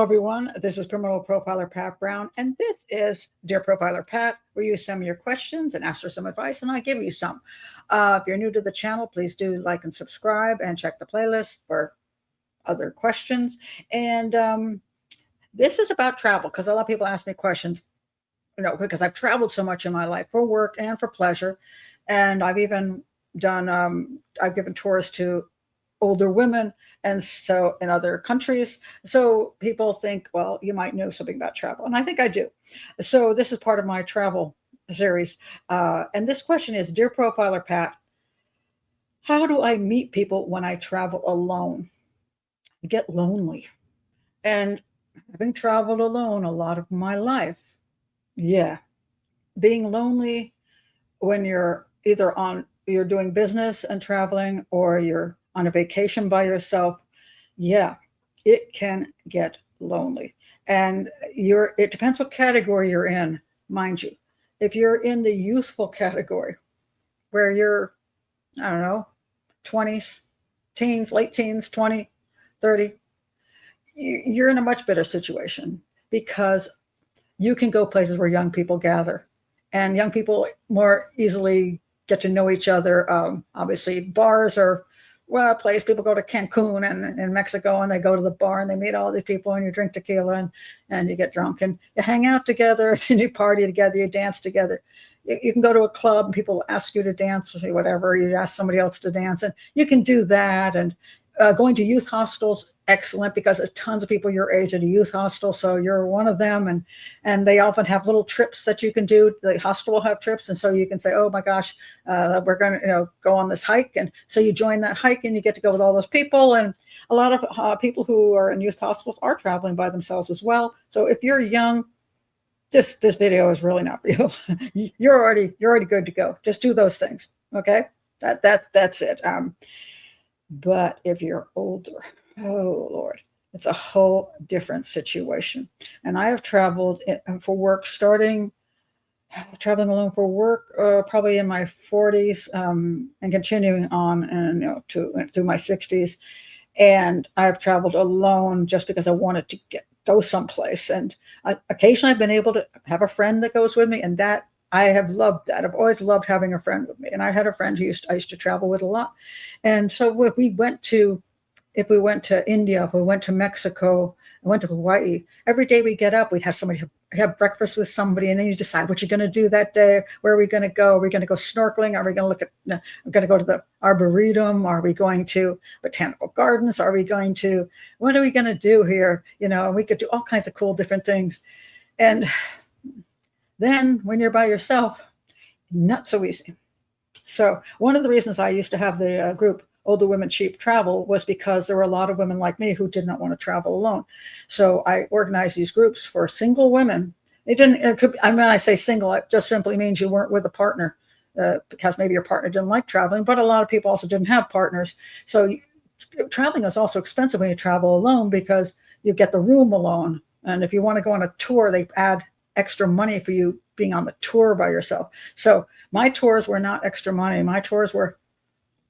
everyone. This is Criminal Profiler Pat Brown, and this is Dear Profiler Pat, where you send me your questions and ask for some advice, and I give you some. If you're new to the channel, please do like and subscribe and check the playlist for other questions. And this is about travel because a lot of people ask me questions, because I've traveled so much in my life for work and for pleasure. And I've even I've given tours to older women and so in other countries. So people think, well, you might know something about travel, and I think I do. So this is part of my travel series, and this question is, Dear Profiler Pat, how do I meet people when I travel alone? I get lonely, and having traveled alone a lot of my life, yeah, being lonely when you're doing business and traveling, or you're on a vacation by yourself, yeah, it can get lonely. And it depends what category you're in, mind you. If you're in the youthful category, where you're, I don't know, 20s, teens, late teens, 20, 30, you're in a much better situation because you can go places where young people gather, and young people more easily get to know each other. Obviously, bars are a place people go to Cancun and in Mexico, and they go to the bar and they meet all these people, and you drink tequila and you get drunk and you hang out together and you party together, you dance together. You can go to a club and people ask you to dance or whatever. You ask somebody else to dance, and you can do that. And going to youth hostels, excellent, because there's tons of people your age at a youth hostel, so you're one of them. And they often have little trips that you can do. The hostel will have trips, and so you can say, oh my gosh, we're going to go on this hike, and so you join that hike and you get to go with all those people. And a lot of people who are in youth hostels are traveling by themselves as well. So if you're young, this video is really not for you. You're already good to go. Just do those things, okay? That's it. But if you're older, oh Lord, it's a whole different situation. And I have traveled for work, traveling alone for work, probably in my 40s, and continuing on, and through my 60s. And I've traveled alone just because I wanted to go someplace. And occasionally I've been able to have a friend that goes with me, and that I have loved that. I've always loved having a friend with me. And I had a friend I used to travel with a lot. And so if we went to India, if we went to Mexico, I went to Hawaii, every day we get up, we'd have somebody have breakfast with somebody, and then you decide what you're going to do that day. Where are we going to go? Are we going to go snorkeling? Are we going to we're going to go to the Arboretum? Are we going to botanical gardens? What are we going to do here? We could do all kinds of cool different things. And then when you're by yourself, not so easy. So one of the reasons I used to have the group Older Women Cheap Travel was because there were a lot of women like me who did not want to travel alone. So I organized these groups for single women. When I say single, it just simply means you weren't with a partner, because maybe your partner didn't like traveling, but a lot of people also didn't have partners. So traveling is also expensive when you travel alone, because you get the room alone. And if you want to go on a tour, they add extra money for you being on the tour by yourself. So my tours were not extra money. My tours were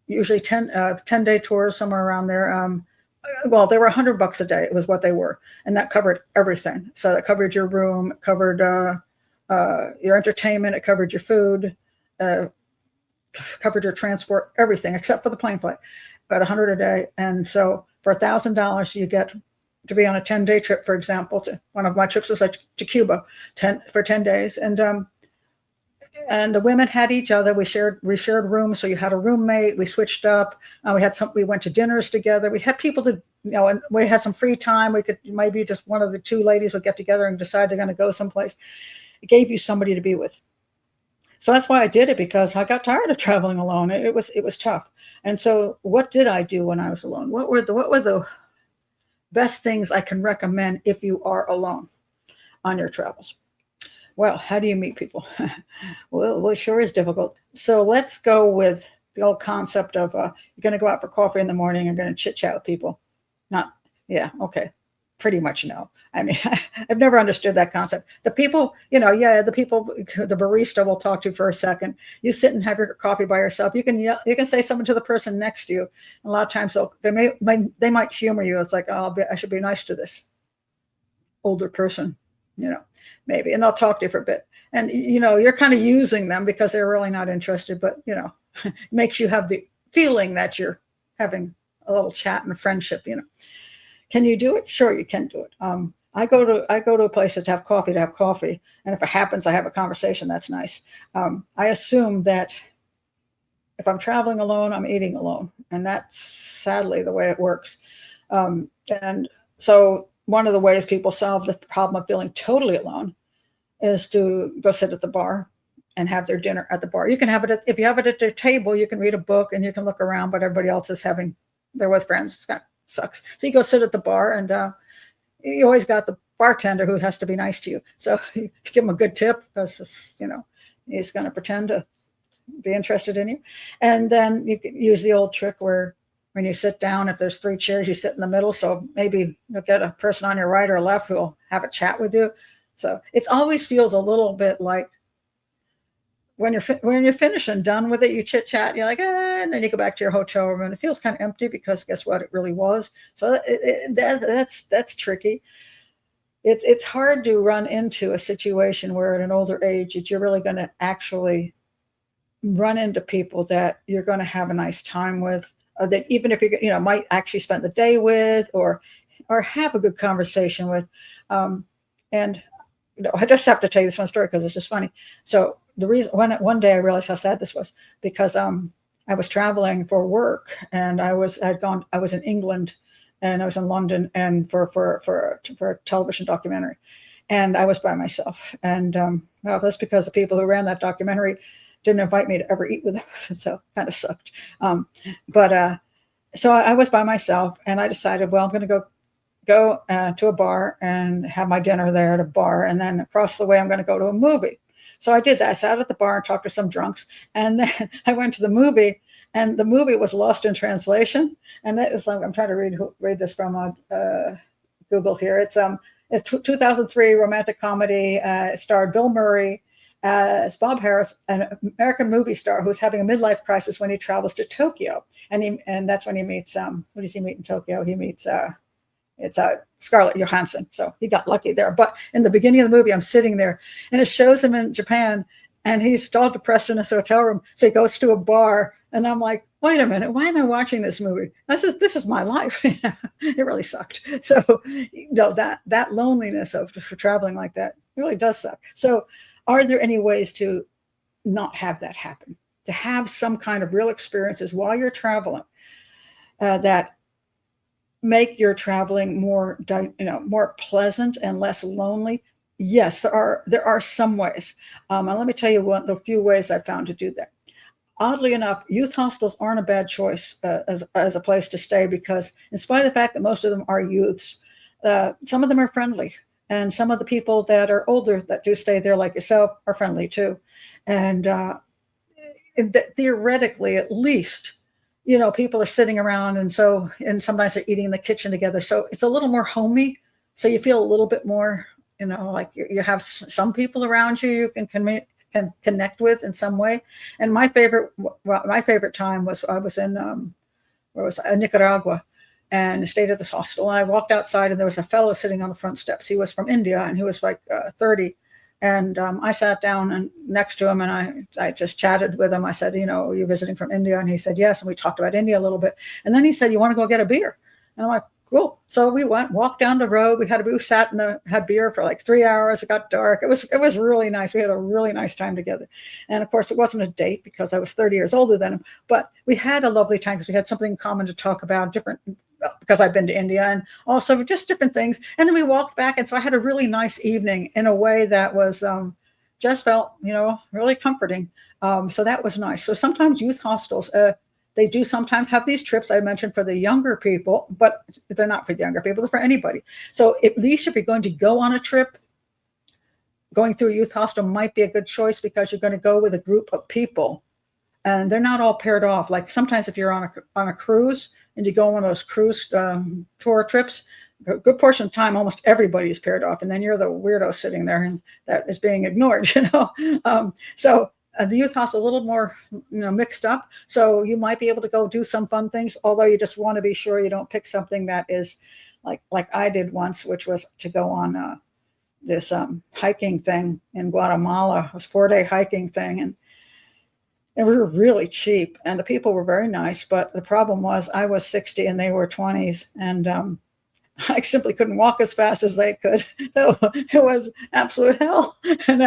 usually 10-day tours, somewhere around there. They were $100 a day. It was what they were. And that covered everything. So that covered your room, it covered your entertainment, it covered your food, covered your transport, everything except for the plane flight, about $100 a day. And so for $1,000, you get to be on a 10-day trip, for example. One of my trips was to Cuba for 10 days. And the women had each other. We shared rooms. So you had a roommate. We switched up. We went to dinners together. We had people to, and we had some free time. We could, maybe just one of the two ladies would get together and decide they're going to go someplace. It gave you somebody to be with. So that's why I did it, because I got tired of traveling alone. It was tough. And so what did I do when I was alone? What were the best things I can recommend if you are alone on your travels? Well, how do you meet people? Well, it sure is difficult. So let's go with the old concept of you're going to go out for coffee in the morning, you're going to chit chat with people. Pretty much no. I mean, I've never understood that concept. The people, the barista will talk to you for a second. You sit and have your coffee by yourself. You can say something to the person next to you. A lot of times they might humor you. It's like, oh, I should be nice to this. older person, maybe, and they'll talk to you for a bit. And, you're kind of using them because they're really not interested, but, it makes you have the feeling that you're having a little chat and a friendship. Can you do it? Sure, you can do it. I go to a place to have coffee, and if it happens, I have a conversation. That's nice. I assume that if I'm traveling alone, I'm eating alone, and that's sadly the way it works. And so, one of the ways people solve the problem of feeling totally alone is to go sit at the bar and have their dinner at the bar. You can have it if you have it at their table, you can read a book and you can look around, but everybody else is they're with friends. It's kind of sucks. So you go sit at the bar, and you always got the bartender who has to be nice to you. So you give him a good tip because, he's going to pretend to be interested in you. And then you can use the old trick where when you sit down, if there's 3 chairs, you sit in the middle. So maybe you'll get a person on your right or left who will have a chat with you. So it always feels a little bit like when you're finished and done with it, you chit chat, you're like, and then you go back to your hotel room, and it feels kind of empty because guess what? It really was. So that's tricky. It's hard to run into a situation where at an older age that you're really going to actually run into people that you're going to have a nice time with, or that even if you might actually spend the day with, or have a good conversation with. And I just have to tell you this one story because it's just funny. So the reason one day I realized how sad this was because I was traveling for work, and I was in England, and I was in London, and for a television documentary, and I was by myself. And well, that's because the people who ran that documentary didn't invite me to ever eat with them, so kind of sucked. But so I was by myself, and I decided, well, I'm going to go to a bar and have my dinner there at a bar, and then across the way I'm going to go to a movie. So I did that. I sat at the bar and talked to some drunks, and then I went to the movie, and the movie was Lost in Translation. And that is, I'm trying to read this from Google here. It's 2003 romantic comedy. It starred Bill Murray as Bob Harris, an American movie star who's having a midlife crisis when he travels to Tokyo, and that's when he meets. What does he meet in Tokyo? He meets. It's Scarlett Johansson. So he got lucky there. But in the beginning of the movie, I'm sitting there, and it shows him in Japan, and he's all depressed in his hotel room. So he goes to a bar, and I'm like, wait a minute, why am I watching this movie? This is my life. It really sucked. So that loneliness for traveling like that really does suck. So are there any ways to not have that happen? To have some kind of real experiences while you're traveling that make your traveling more pleasant and less lonely? Yes, there are some ways. And let me tell you the few ways I found to do that. Oddly enough, youth hostels aren't a bad choice as a place to stay, because in spite of the fact that most of them are youths, some of them are friendly, and some of the people that are older that do stay there, like yourself, are friendly too. And theoretically, at least, people are sitting around, and sometimes they're eating in the kitchen together. So it's a little more homey. So you feel a little bit more, like you have some people around you can connect with in some way. And my favorite time was I was in Nicaragua, and stayed at this hostel. And I walked outside, and there was a fellow sitting on the front steps. He was from India, and he was like 30. And I sat down next to him, and I just chatted with him. I said, are you visiting from India? And he said, yes. And we talked about India a little bit. And then he said, you want to go get a beer? And I'm like, cool. So we walked down the road. We sat had beer for like 3 hours. It got dark. It was really nice. We had a really nice time together. And of course, it wasn't a date because I was 30 years older than him, but we had a lovely time because we had something in common to talk about, because I've been to India, and also just different things. And then we walked back. And so I had a really nice evening in a way that was just felt, really comforting. So that was nice. So sometimes youth hostels, they do sometimes have these trips I mentioned for the younger people, but they're not for the younger people, they're for anybody. So at least if you're going to go on a trip, going through a youth hostel might be a good choice, because you're going to go with a group of people, and they're not all paired off. Like sometimes if you're on a cruise and you go on one of those cruise tour trips, a good portion of the time, almost everybody is paired off, and then you're the weirdo sitting there and that is being ignored, So the youth hostel a little more, mixed up. So you might be able to go do some fun things, although you just want to be sure you don't pick something that is like I did once, which was to go on this hiking thing in Guatemala. It was 4-day hiking thing, and we were really cheap, and the people were very nice. But the problem was I was 60 and they were 20s, and I simply couldn't walk as fast as they could. So it was absolute hell. And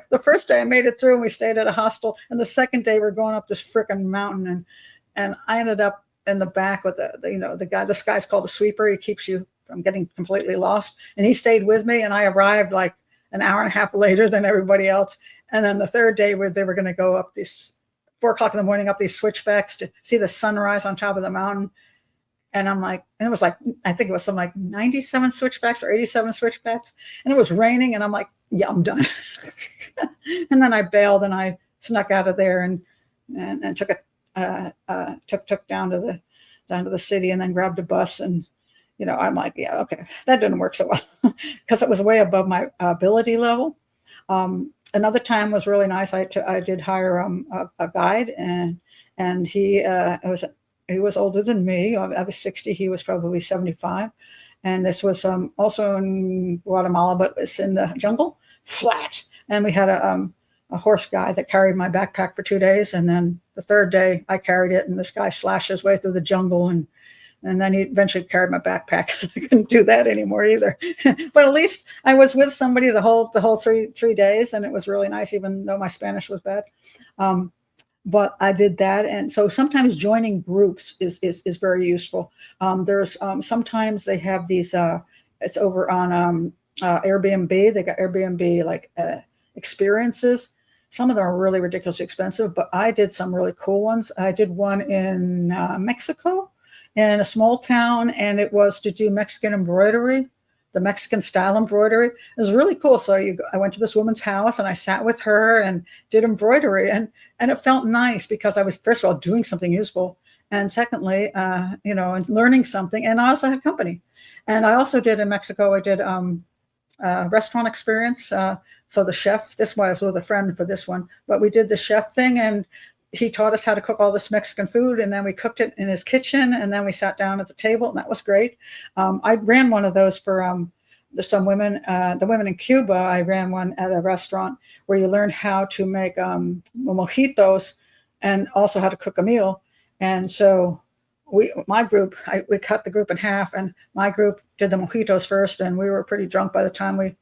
the first day I made it through and we stayed at a hostel. And the second day we're going up this freaking mountain. And I ended up in the back with the guy, this guy's called the sweeper. He keeps you from getting completely lost. And he stayed with me. And I arrived like an hour and a half later than everybody else. And then the third day they were going to go up these 4 o'clock in the morning, up these switchbacks to see the sunrise on top of the mountain. And I'm like, and it was like, I think it was some like 97 switchbacks or 87 switchbacks. And it was raining. And I'm like, yeah, I'm done. And then I bailed and I snuck out of there and took took down to the city and then grabbed a bus. And, I'm like, yeah, okay, that didn't work so well because it was way above my ability level. Another time was really nice. I did hire a guide, and he was older than me. I was 60. He was probably 75. And this was also in Guatemala, but it's in the jungle, flat. And we had a horse guy that carried my backpack for 2 days. And then the third day I carried it, and this guy slashed his way through the jungle. And then he eventually carried my backpack because I couldn't do that anymore either. But at least I was with somebody the whole 3 days, and it was really nice, even though my Spanish was bad. But I did that. And so sometimes joining groups is very useful. There's sometimes they have these, it's over on Airbnb. They got Airbnb like experiences. Some of them are really ridiculously expensive, but I did some really cool ones. I did one in Mexico in a small town, and it was to do Mexican embroidery, the Mexican style embroidery. It was really cool. So I went to this woman's house and I sat with her and did embroidery, and it felt nice because I was, first of all, doing something useful, and secondly, and learning something. And I also had company. And I also did in Mexico, I did restaurant experience. So the chef, this one I was with a friend for this one, but we did the chef thing, and he taught us how to cook all this Mexican food, and then we cooked it in his kitchen, and then we sat down at the table, and that was great. I ran one of those for some women, the women in Cuba. I ran one at a restaurant where you learn how to make mojitos and also how to cook a meal. And so we cut the group in half, and my group did the mojitos first, and we were pretty drunk by the time we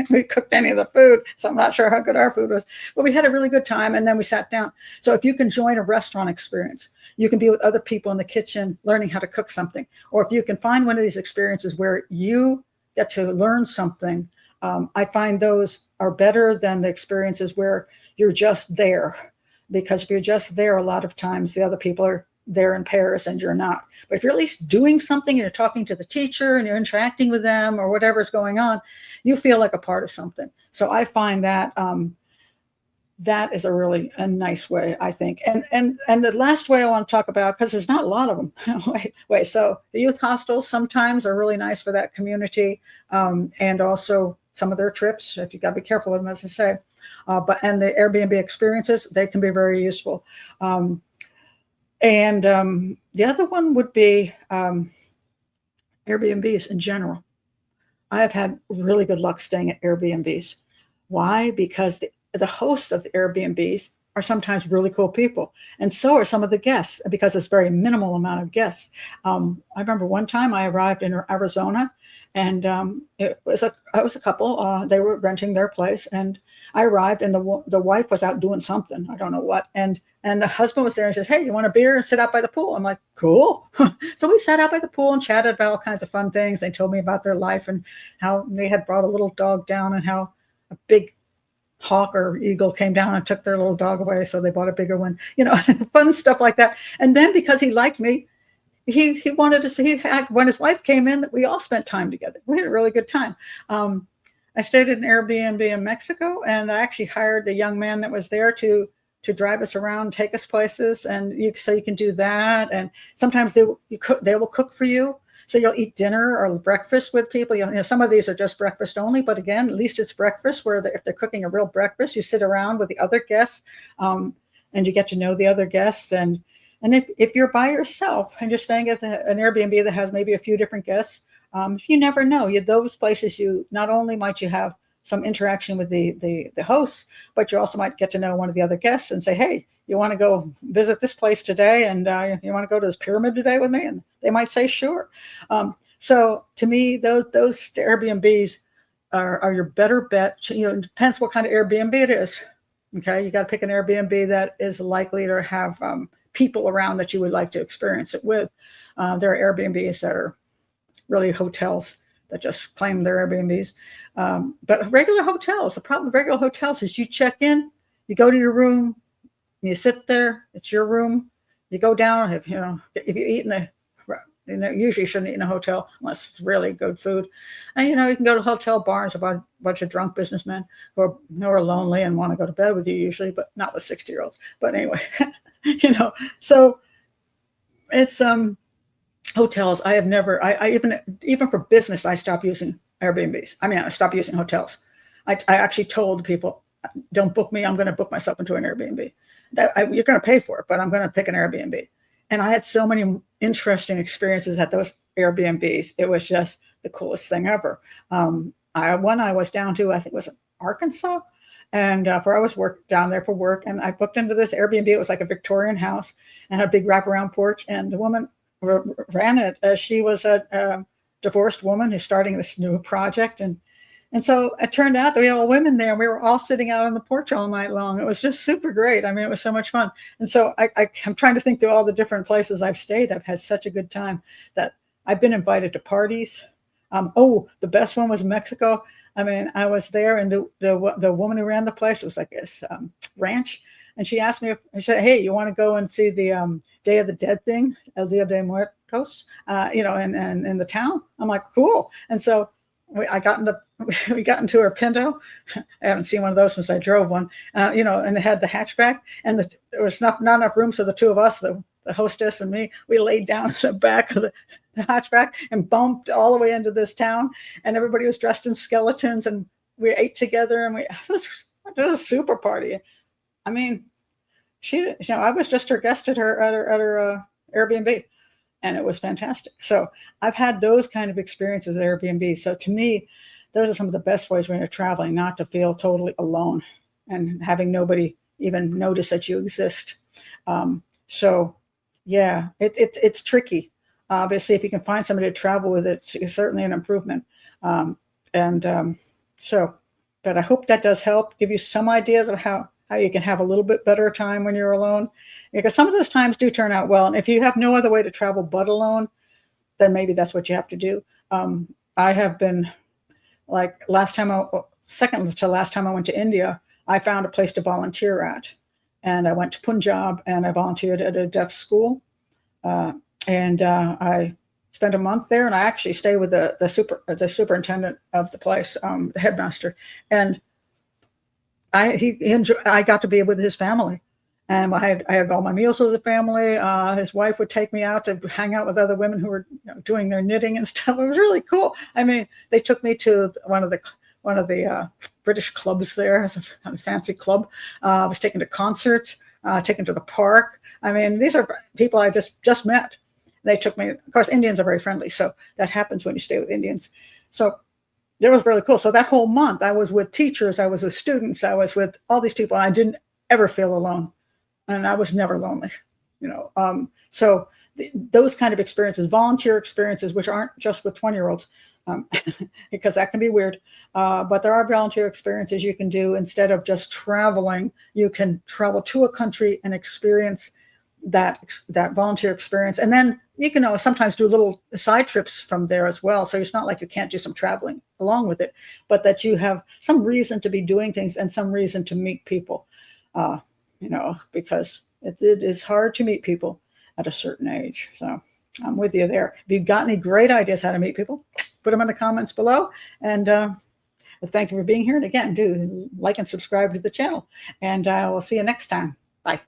we cooked any of the food. So I'm not sure how good our food was, but we had a really good time, and then we sat down. So if you can join a restaurant experience, you can be with other people in the kitchen learning how to cook something. Or if you can find one of these experiences where you get to learn something, I find those are better than the experiences where you're just there. Because if you're just there, a lot of times the other people are there in pairs and you're not. But if you're at least doing something and you're talking to the teacher and you're interacting with them or whatever's going on, you feel like a part of something. So I find that that is a nice way, I think. And the last way I want to talk about, because there's not a lot of them. So the youth hostels sometimes are really nice for that community, and also some of their trips, if you got to be careful with them, as I say. And the Airbnb experiences, they can be very useful. And the other one would be Airbnbs in general. I have had really good luck staying at Airbnbs. Why? Because the hosts of the Airbnbs are sometimes really cool people. And so are some of the guests, because it's very minimal amount of guests. I remember one time I arrived in Arizona, and it was a couple. They were renting their place, and I arrived, and the wife was out doing something. I don't know what. And the husband was there and says, "Hey, you want a beer and sit out by the pool?" I'm like, "Cool." So we sat out by the pool and chatted about all kinds of fun things. They told me about their life and how they had brought a little dog down, and how a big hawk or eagle came down and took their little dog away, so they bought a bigger one. Fun stuff like that. And then because he liked me, he wanted to. When his wife came in, we all spent time together. We had a really good time. I stayed at an Airbnb in Mexico, and I actually hired the young man that was there to drive us around, take us places, and so you can do that. And sometimes they will cook for you. So you'll eat dinner or breakfast with people. Some of these are just breakfast only, but again, at least it's breakfast where if they're cooking a real breakfast, you sit around with the other guests, and you get to know the other guests. And if you're by yourself and you're staying at an Airbnb that has maybe a few different guests, you never know. Those places, you not only might you have some interaction with the hosts, but you also might get to know one of the other guests and say, hey, you want to go visit this place today, and you want to go to this pyramid today with me? And they might say sure. So to me, those Airbnbs are your better bet. It depends what kind of Airbnb it is. Okay, you got to pick an Airbnb that is likely to have people around that you would like to experience it with. There are Airbnbs that are really hotels that just claim they're Airbnbs. But regular hotels, the problem with regular hotels is you check in, you go to your room, you sit there, it's your room. You go down, if you eat usually you shouldn't eat in a hotel unless it's really good food. And, you can go to hotel bars about a bunch of drunk businessmen who are lonely and want to go to bed with you usually, but not with 60-year-olds. But anyway, so it's, hotels. I have never, I even for business, I stopped using Airbnbs. I stopped using hotels. I actually told people, don't book me. I'm going to book myself into an Airbnb. You're going to pay for it, but I'm going to pick an Airbnb. And I had so many interesting experiences at those Airbnbs. It was just the coolest thing ever. One I was down to, I think it was Arkansas. And I was down there for work. And I booked into this Airbnb. It was like a Victorian house and had a big wraparound porch. And the woman ran it. She was a divorced woman who's starting this new project. And so it turned out that we had all women there, and we were all sitting out on the porch all night long. It was just super great. It was so much fun. And so I'm trying to think through all the different places I've stayed. I've had such a good time that I've been invited to parties. The best one was Mexico. I was there, and the woman who ran the place, it was like this ranch. And she asked me I said, hey, you want to go and see the Day of the Dead thing, El Dia de Muertos, in the town? I'm like, cool. And so we got into her Pinto. I haven't seen one of those since I drove one, and it had the hatchback, and there was not enough room. So the two of us, the hostess and me, we laid down in the back of the hatchback and bumped all the way into this town. And everybody was dressed in skeletons, and we ate together, and it was a super party. I was just her guest at her Airbnb, and it was fantastic. So I've had those kind of experiences at Airbnb. So to me, those are some of the best ways when you're traveling, not to feel totally alone and having nobody even notice that you exist. So yeah, it's tricky. Obviously, if you can find somebody to travel with, it's certainly an improvement. But I hope that does help give you some ideas of how you can have a little bit better time when you're alone, because some of those times do turn out well. And if you have no other way to travel but alone, then maybe that's what you have to do. I have been, like, second to last time I went to India, I found a place to volunteer at. And I went to Punjab and I volunteered at a deaf school. I spent a month there, and I actually stayed with the superintendent of the place, the headmaster. And I got to be with his family, and I had all my meals with the family. His wife would take me out to hang out with other women who were doing their knitting and stuff. It was really cool. They took me to one of the British clubs there. It's a kind of fancy club. I was taken to concerts, taken to the park. These are people I just met. They took me. Of course, Indians are very friendly, so that happens when you stay with Indians. So it was really cool. So that whole month, I was with teachers, I was with students, I was with all these people, and I didn't ever feel alone, and I was never lonely. Those kind of experiences, volunteer experiences, which aren't just with 20-year-olds, because that can be weird. But there are volunteer experiences you can do instead of just traveling. You can travel to a country and experience that volunteer experience, and then you can sometimes do little side trips from there as well. So it's not like you can't do some traveling along with it, but that you have some reason to be doing things and some reason to meet people. Because it is hard to meet people at a certain age. So I'm with you there. If you've got any great ideas how to meet people, put them in the comments below. And thank you for being here. And again, do like and subscribe to the channel. And I will see you next time. Bye.